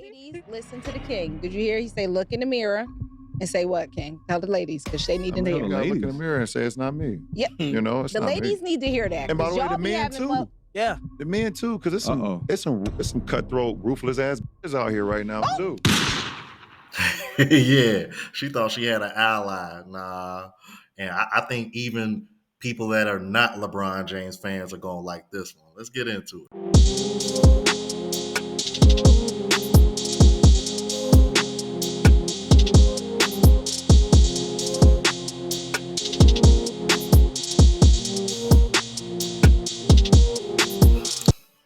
Ladies, listen to the king. Did you hear he say, look in the mirror and say what, king? Tell the ladies, because they need to hear. You gotta look in the mirror and say it's not me. Yep. You know, it's the not ladies me. need to hear that. And by the way, y'all the be men having too. Yeah. The men too, because it's some cutthroat, ruthless ass bitches out here right now too. Yeah, she thought she had an ally. Nah. And I think even people that are not LeBron James fans are going to like this one. Let's get into it.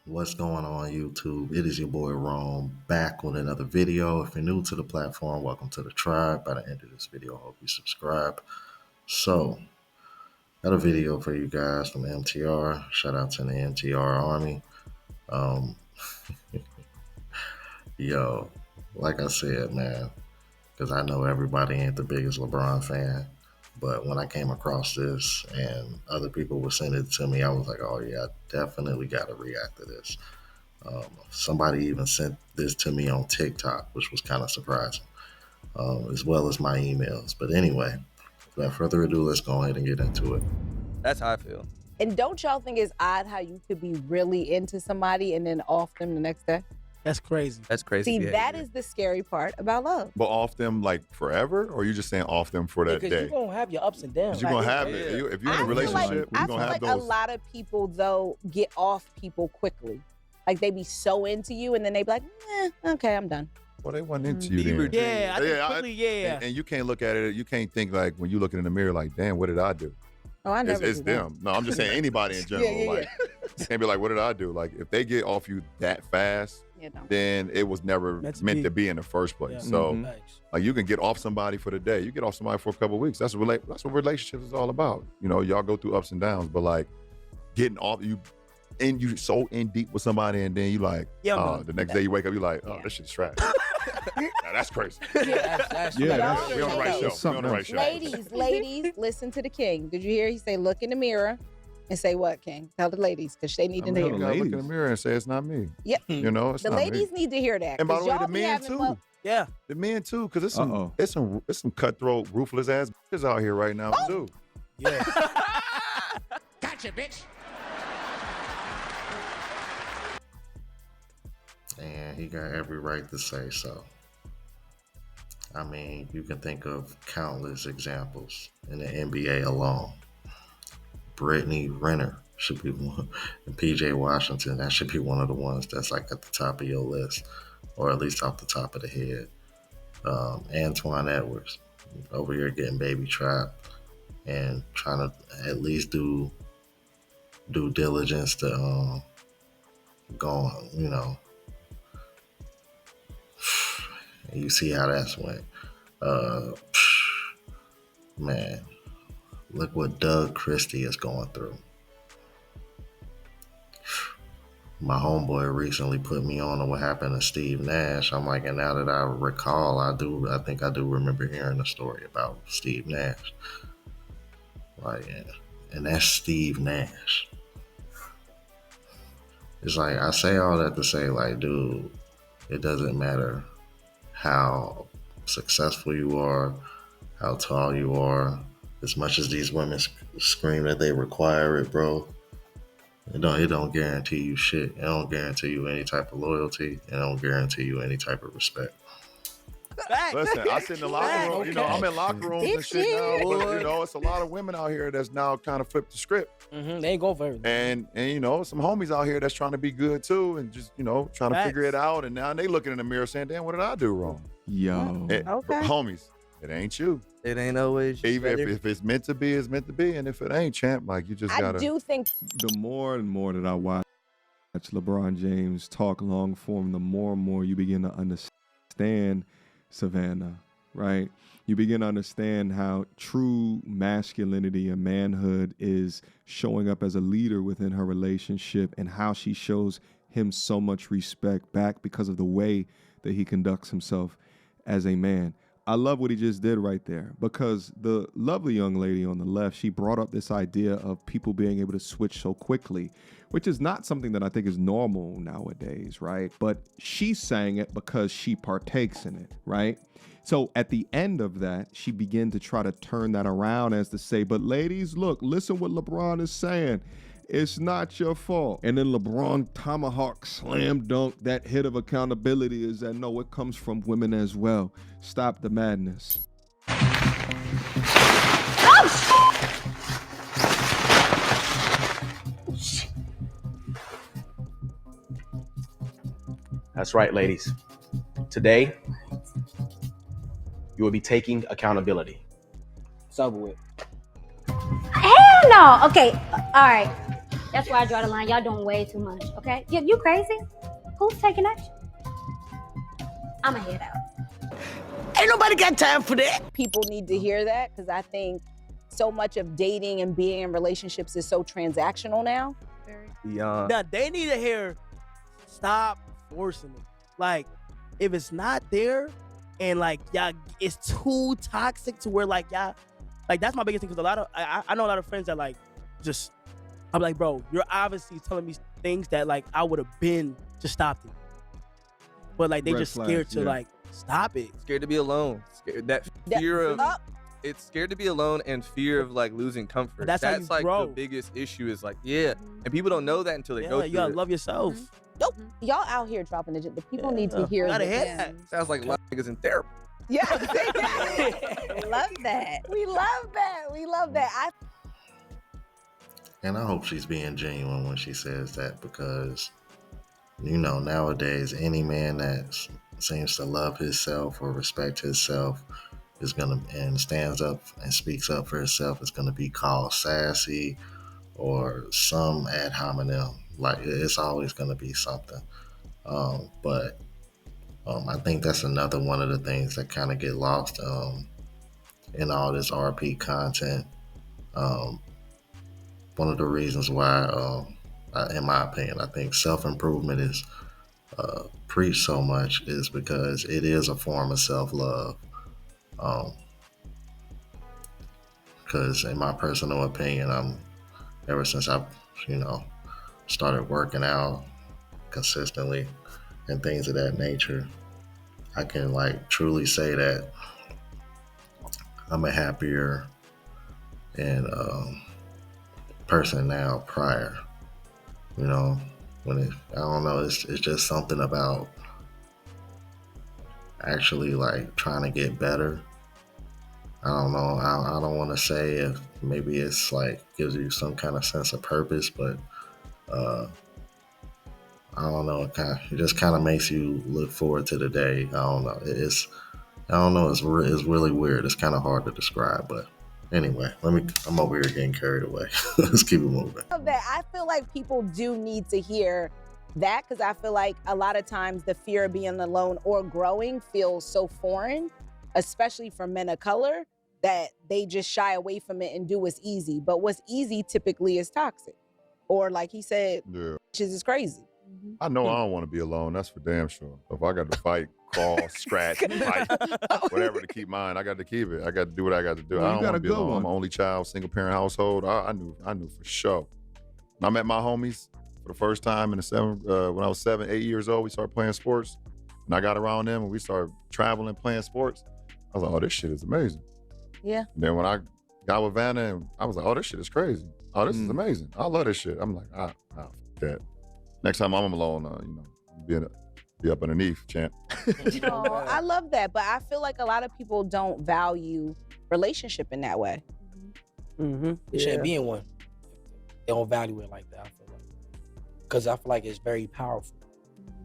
What's going on YouTube? It is your boy Rome back with another video. If you're new to the platform, welcome to the tribe. By the end of this video, I hope you subscribe. So, got a video for you guys from MTR. Shout out to the MTR Army. Yo, like I said, man, because I know everybody ain't the biggest LeBron fan, but when I came across this and other people were sending it to me, I was like, oh yeah, I definitely got to react to this. Somebody even sent this to me on TikTok, which was kind of surprising, as well as my emails. But anyway, without further ado, let's go ahead and get into it. That's how I feel. And don't y'all think it's odd how you could be really into somebody and then off them the next day? That's crazy. That's crazy. See, that is the scary part about love. But off them like forever, or you just saying off them for that Because day? you're going to have your ups and downs. You're going to have it. If you're in a relationship, I you're feel going to like have a those. lot of people, though, get off people quickly. Like, they be so into you, and then they be like, okay, I'm done. Well, they wasn't into you then. Yeah, I think quickly, And you can't look at it, you can't think like when you looking in the mirror like, damn, what did I do? Oh, I never It's do that. them. No, I'm just saying anybody in general. Like, you can't be like, what did I do? Like, if they get off you that fast, then it was never meant to be in the first place. Yeah. So, like, you can get off somebody for the day. You get off somebody for a couple of weeks. That's what relationships is all about. You know, y'all go through ups and downs, but like getting off you so in deep with somebody, and then you like, the next day you wake up, you like, oh, this shit's trash. Now, that's crazy. That's we on the right show. We on the right show. Ladies, listen to the king. Did you hear he say, look in the mirror and say what, king? Tell the ladies, because they need to hear. You gotta look in the mirror and say it's not me. Yep. You know, it's the not ladies me. need to hear that. And by the way, y'all the be men having too. Yeah. The men too, because it's some cutthroat, ruthless ass bitches out here right now too. Yeah. Gotcha, bitch. And he got every right to say so. I mean, you can think of countless examples in the NBA alone. Brittany Renner should be one, and PJ Washington, that should be one of the ones that's like at the top of your list, or at least off the top of the head. Antoine Edwards, over here getting baby trapped and trying to at least do due diligence to go on, you know. And you see how that's went. Man, look what Doug Christie is going through. My homeboy recently put me on to what happened to Steve Nash. I'm like, and now that I recall, I think I do remember hearing a story about Steve Nash. Like, and that's Steve Nash. It's like, I say all that to say, like, dude, it doesn't matter how successful you are, how tall you are, as much as these women scream that they require it, bro. It don't guarantee you shit. It don't guarantee you any type of loyalty. It don't guarantee you any type of respect. Listen, I sit in the locker room. You know, I'm in locker rooms and shit now. But, you know, it's a lot of women out here that's now kind of flipped the script. They ain't going for everything. And you know, some homies out here that's trying to be good too, and just, you know, trying to figure it out. And now they looking in the mirror saying, "Damn, what did I do wrong?" Yo, homies, it ain't you. It ain't always. Even if it's meant to be, it's meant to be. And if it ain't, champ, like, you just gotta. I do think the more and more that I watch LeBron James talk long form, the more and more you begin to understand Savannah, right? You begin to understand how true masculinity and manhood is showing up as a leader within her relationship, and how she shows him so much respect back because of the way that he conducts himself as a man. I love what he just did right there, because the lovely young lady on the left, she brought up this idea of people being able to switch so quickly, which is not something that I think is normal nowadays, right? But she's saying it because she partakes in it, right? So at the end of that, she began to try to turn that around as to say, but ladies, look, listen what LeBron is saying. It's not your fault. And then LeBron tomahawk slam dunk, that hit of accountability is that no, it comes from women as well. Stop the madness. That's right, ladies. Today, you will be taking accountability. It's over with. Hell no. Okay, all right. That's where I draw the line. Y'all doing way too much, okay? You crazy? Who's taking action? I'ma head out. Ain't nobody got time for that. People need to hear that, because I think so much of dating and being in relationships is so transactional now. Now they need to hear, stop forcing it. Like, if it's not there, and like y'all, it's too toxic to where like y'all, like that's my biggest thing. Because a lot of I know a lot of friends that like just, I'm like, bro, you're obviously telling me things that like I would have been just stopped it, but like they Red just flags, scared to yeah. like stop it. Scared to be alone. That fear of it's scared to be alone and fear of like losing comfort. That's how you like grow. the biggest issue is like, yeah, and people don't know that until they go Yeah, through you gotta it. love yourself. Nope. Y'all out here dropping the people need to Yeah. hear Gotta this. hear that. Sounds like a lot of niggas in therapy. Yeah, we love that. We love that. We love that. And I hope she's being genuine when she says that, because, you know, nowadays, any man that seems to love himself or respect himself is going to, and stands up and speaks up for himself, is going to be called sassy or some ad hominem. Like, it's always going to be something. But I think that's another one of the things that kind of get lost in all this RP content. One of the reasons why, in my opinion, I think self-improvement is preached so much is because it is a form of self-love. Because in my personal opinion, ever since I've, started working out consistently and things of that nature, I can like truly say that I'm a happier and person now prior. I don't know, it's just something about actually like trying to get better. I don't know. I don't want to say if maybe it's like gives you some kind of sense of purpose, but I don't know. It just kind of makes you look forward to the day. I don't know. It's really weird. It's kind of hard to describe, but anyway, I'm over here getting carried away. Let's keep it moving. I feel like people do need to hear that, because I feel like a lot of times the fear of being alone or growing feels so foreign, especially for men of color, that they just shy away from it and do what's easy. But what's easy typically is toxic. Or like he said, shit is crazy. I know I don't want to be alone. That's for damn sure. If I got to fight, crawl, scratch, fight, whatever to keep mine, I got to keep it. I got to do what I got to do. Well, I don't want to be alone. one. I'm an only child, single parent household. I knew for sure. When I met my homies for the first time when I was 7, 8 years old, we started playing sports. And I got around them and we started traveling, playing sports. I was like, oh, this shit is amazing. Yeah. And then when I got with Vanna, and I was like, oh, this shit is crazy. Oh, this is amazing. I love this shit. I'm like, fuck that. Next time I'm alone, be up underneath, champ. Oh, I love that. But I feel like a lot of people don't value relationship in that way. Mm-hmm. It shouldn't be in one. They don't value it like that, I feel like. Because I feel like it's very powerful.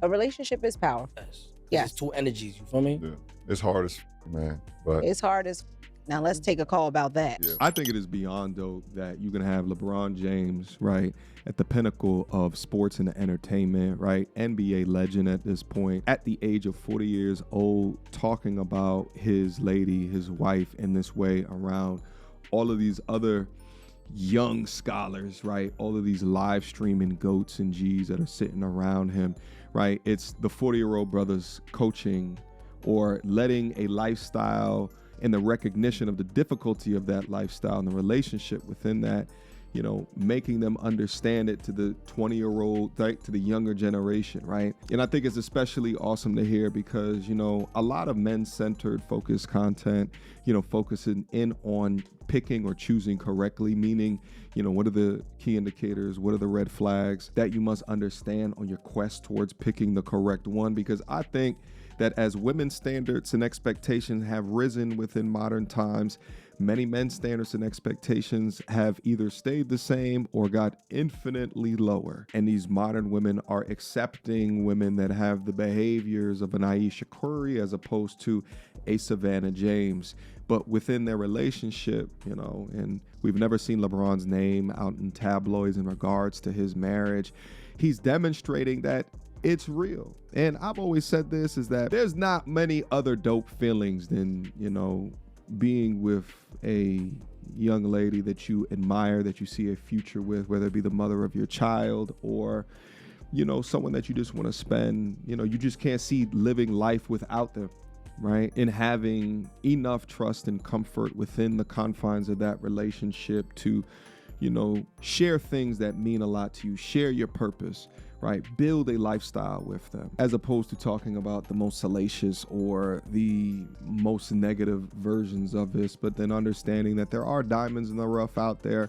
A relationship is powerful. Yes. Yes. It's two energies, you feel me? Yeah. It's hard as man, but It's hard as. Now let's take a call about that. Yeah. I think it is beyond dope that you can have LeBron James, right, at the pinnacle of sports and entertainment, right, NBA legend at this point, at the age of 40 years old, talking about his lady, his wife in this way around all of these other young scholars, right, all of these live streaming goats and G's that are sitting around him, right. It's the 40-year-old brothers coaching or letting a lifestyle and the recognition of the difficulty of that lifestyle and the relationship within that, you know, making them understand it to the 20-year-old, right, to the younger generation, right? And I think it's especially awesome to hear because, you know, a lot of men-centered focused content, you know, focusing in on picking or choosing correctly, meaning, you know, what are the key indicators, what are the red flags that you must understand on your quest towards picking the correct one? Because I think that as women's standards and expectations have risen within modern times, many men's standards and expectations have either stayed the same or got infinitely lower. And these modern women are accepting women that have the behaviors of an Aisha Curry as opposed to a Savannah James. But within their relationship, you know, and we've never seen LeBron's name out in tabloids in regards to his marriage. He's demonstrating that it's real. And I've always said this, is that there's not many other dope feelings than, you know, being with a young lady that you admire, that you see a future with, whether it be the mother of your child or, you know, someone that you just want to spend, you know, you just can't see living life without them, right? And having enough trust and comfort within the confines of that relationship to, you know, share things that mean a lot to you, share your purpose, right? Build a lifestyle with them, as opposed to talking about the most salacious or the most negative versions of this, but then understanding that there are diamonds in the rough out there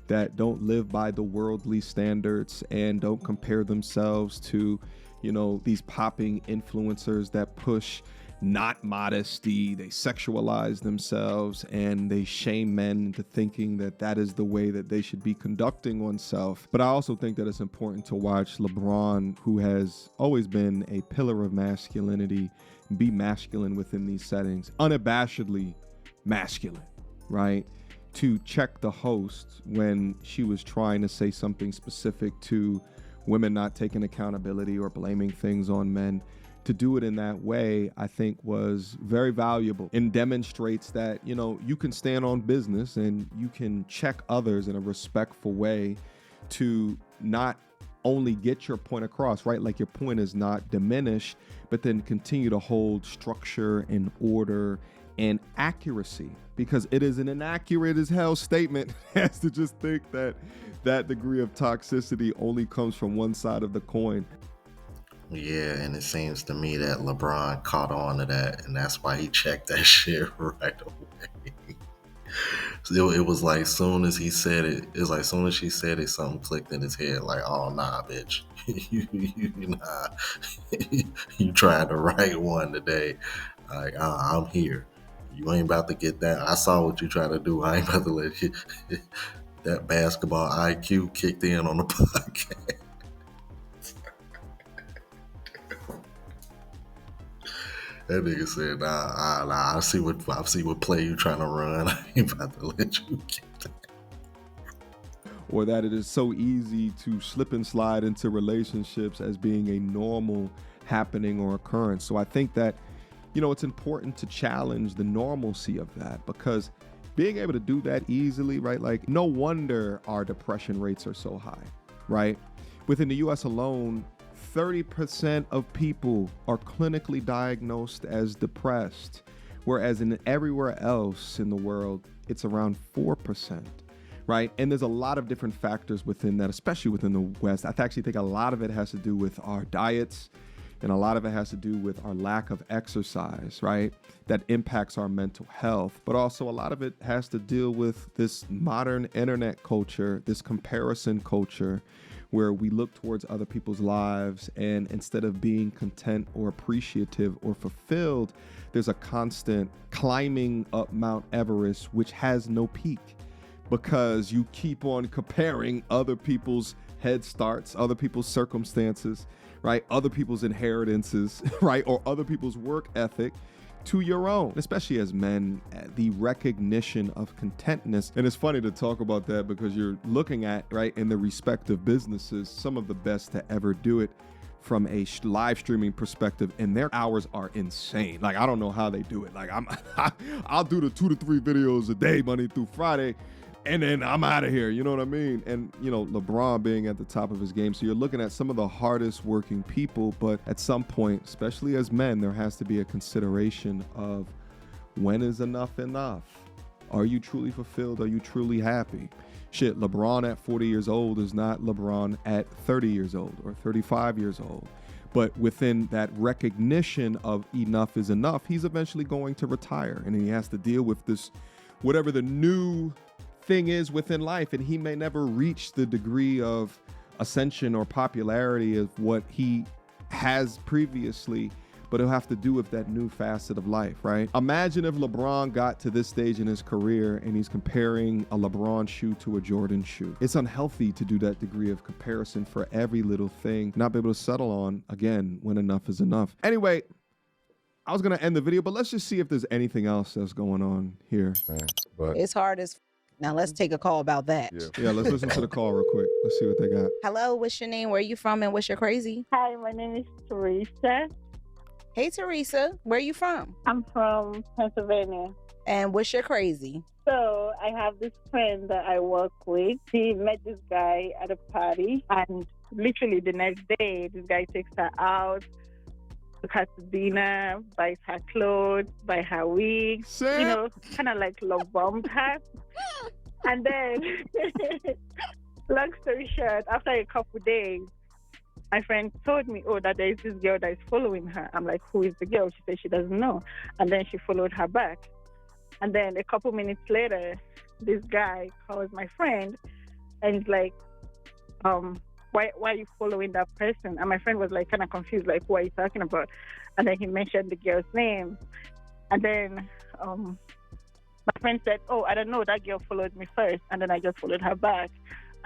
that don't live by the worldly standards and don't compare themselves to, you know, these popping influencers that push not modesty. They sexualize themselves and they shame men into thinking that that is the way that they should be conducting oneself. But I also think that it's important to watch LeBron, who has always been a pillar of masculinity, be masculine within these settings, unabashedly masculine, right? To check the host when she was trying to say something specific to women not taking accountability or blaming things on men. To do it in that way, I think, was very valuable and demonstrates that, you know, you can stand on business and you can check others in a respectful way to not only get your point across, right? Like your point is not diminished, but then continue to hold structure and order and accuracy, because it is an inaccurate as hell statement as to just think that that degree of toxicity only comes from one side of the coin. Yeah, and it seems to me that LeBron caught on to that, and that's why he checked that shit right away. So it was like soon as he said it, it was like soon as she said it, something clicked in his head. Like, oh nah, bitch, nah, you tried the right one today. Like, I'm here. You ain't about to get that. I saw what you trying to do. I ain't about to let you. That basketball IQ kicked in on the podcast. That nigga said, nah, I see what play you trying to run. I ain't about to let you get that. Or that it is so easy to slip and slide into relationships as being a normal happening or occurrence. So I think that, you know, it's important to challenge the normalcy of that, because being able to do that easily, right? Like, no wonder our depression rates are so high, right? Within the US alone, 30% of people are clinically diagnosed as depressed, whereas in everywhere else in the world, it's around 4%, right? And there's a lot of different factors within that, especially within the West. I actually think a lot of it has to do with our diets, and a lot of it has to do with our lack of exercise, right? That impacts our mental health. But also a lot of it has to deal with this modern internet culture, this comparison culture, where we look towards other people's lives, and instead of being content or appreciative or fulfilled, there's a constant climbing up Mount Everest, which has no peak, because you keep on comparing other people's head starts, other people's circumstances, right? Other people's inheritances, right? Or other people's work ethic to your own, especially as men, the recognition of contentness. And it's funny to talk about that because you're looking at, right, in the respective businesses, some of the best to ever do it from a live streaming perspective, and their hours are insane. Like, I don't know how they do it. Like, I'll do the 2 to 3 videos a day, Monday through Friday, and then I'm out of here. You know what I mean? And, you know, LeBron being at the top of his game. So you're looking at some of the hardest working people, but at some point, especially as men, there has to be a consideration of when is enough enough? Are you truly fulfilled? Are you truly happy? Shit, LeBron at 40 years old is not LeBron at 30 years old or 35 years old. But within that recognition of enough is enough, he's eventually going to retire. And he has to deal with this, whatever the new thing is within life. And he may never reach the degree of ascension or popularity of what he has previously, but he'll have to do with that new facet of life, right? Imagine if LeBron got to this stage in his career and he's comparing a LeBron shoe to a Jordan shoe. It's unhealthy to do that degree of comparison for every little thing, not be able to settle on, again, when enough is enough. Anyway, I was gonna end the video, but let's just see if there's anything else that's going on here. But It's hard as now let's take a call about that. Yeah, let's listen to the call real quick. Let's see what they got. Hello, what's your name? Where you from and what's your crazy? Hi, my name is Teresa. Hey Teresa, where you from? I'm from Pennsylvania. And what's your crazy? So I have this friend that I work with. She met this guy at a party, and literally the next day, this guy takes her out, took her to dinner, buys her clothes, buy her wigs, you know, kind of like love bombed her. And then, long story short, after a couple days, my friend told me, oh, that there is this girl that is following her. I'm like, who is the girl? She said she doesn't know. And then she followed her back. And then a couple minutes later, this guy calls my friend and he's like, why are you following that person? And my friend was like kind of confused, like, what are you talking about? And then he mentioned the girl's name. And then my friend said, oh, I don't know, that girl followed me first. And then I just followed her back.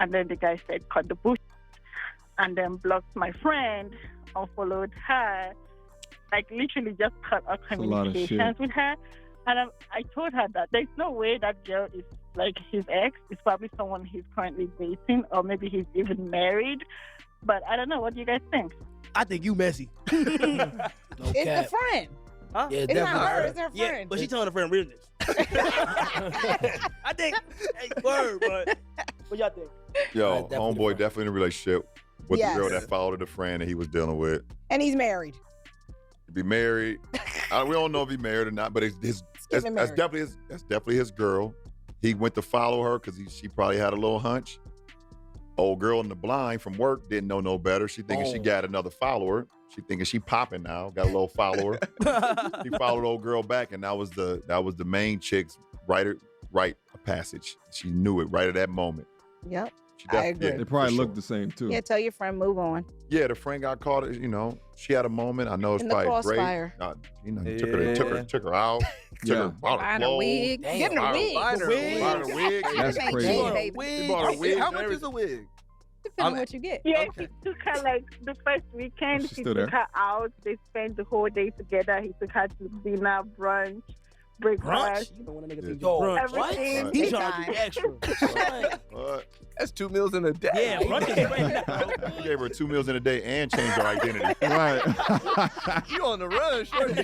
And then the guy said, cut the bush. And then blocked my friend, unfollowed her, like literally just cut our communications with her. And I told her that there's no way that girl is like his ex. It's probably someone he's currently dating, or maybe he's even married. But I don't know. What do you guys think? I think you messy. It's the friend. Huh? Yeah, It's not her, it's her Yeah, friend. but she telling her friend business. I think, hey, word, but what y'all think? yo, definitely homeboy right. definitely in a relationship with Yes. the girl that followed the friend that he was dealing with. And he's married. To be married, we don't know if he's married or not, but that's him married. definitely his girl. He went to follow her because she probably had a little hunch. Old girl in the blind from work didn't know no better. She thinking she got another follower. She thinking she popping now, got a little follower. He followed old girl back, and that was the main chick's right passage. She knew it right at that moment. Yep. I agree. They probably for look the same too. Yeah, tell your friend move on. Yeah, the friend got caught. You know, she had a moment. I know it's In the probably crossfire. great. You know, he took her out. Took her, bought her Buying a clothes. wig. Getting a Bought her- wig. bought her a wig. That's Ain't crazy. cheap, Bought a baby. wig. He bought a wig How and much is everything. a wig? Depending on what you get. Yeah, Okay. he took her like the first weekend. She's He still took there. her out. They spent the whole day together. He took her to dinner, brunch, breakfast. Brunch? You know when a nigga think Yo, brunch. Everything. What? He Big trying to be time. extra. What? That's 2 meals in a day. Yeah, brunch is great, bro. He gave her 2 meals in a day and changed her identity. Right. You on the run, shorty.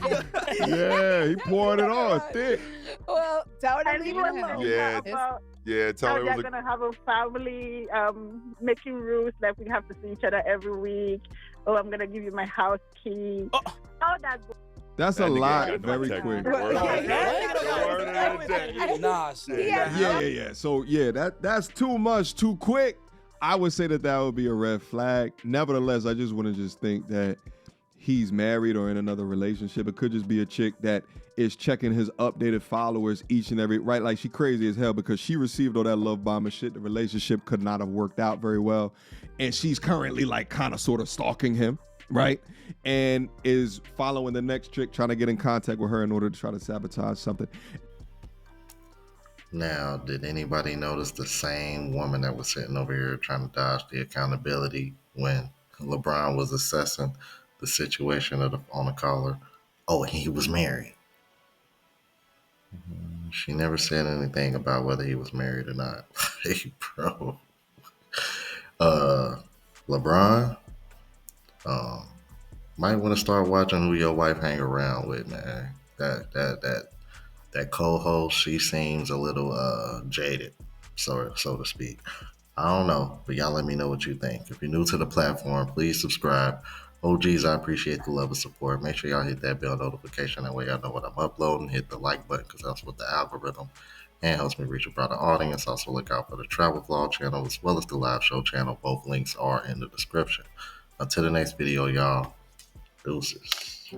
Yeah, he poured it on thick. Well, tell her to And he leave it was alone. talking Yeah. about Yeah, tell how her it they're was a gonna have a family, making rules like we have to see each other every week. Oh, I'm gonna give you my house key. Oh. All that. That's a That nigga lot had no very integrity. quick. Word of the day. Word of the day. Nah, son. Yeah. So yeah, that's too much, too quick. I would say that would be a red flag. Nevertheless, I just want to just think that he's married or in another relationship. It could just be a chick that is checking his updated followers each and every, right? Like she crazy as hell because she received all that love bomb and shit. The relationship could not have worked out very well. And she's currently like kind of sort of stalking him, right? And is following the next chick, trying to get in contact with her in order to try to sabotage something. Now, did anybody notice the same woman that was sitting over here trying to dodge the accountability when LeBron was assessing the situation on the caller? Oh, and he was married. She never said anything about whether he was married or not. Hey, bro. LeBron, might want to start watching who your wife hang around with, man. That co-host, she seems a little jaded. so to speak. I don't know, but y'all let me know what you think. If you're new to the platform, please subscribe. OGs, I appreciate the love and support. Make sure y'all hit that bell notification. That way y'all know what I'm uploading. Hit the like button because that's what the algorithm and helps me reach a broader audience. Also look out for the travel vlog channel as well as the live show channel. Both links are in the description. Until the next video, y'all. Deuces.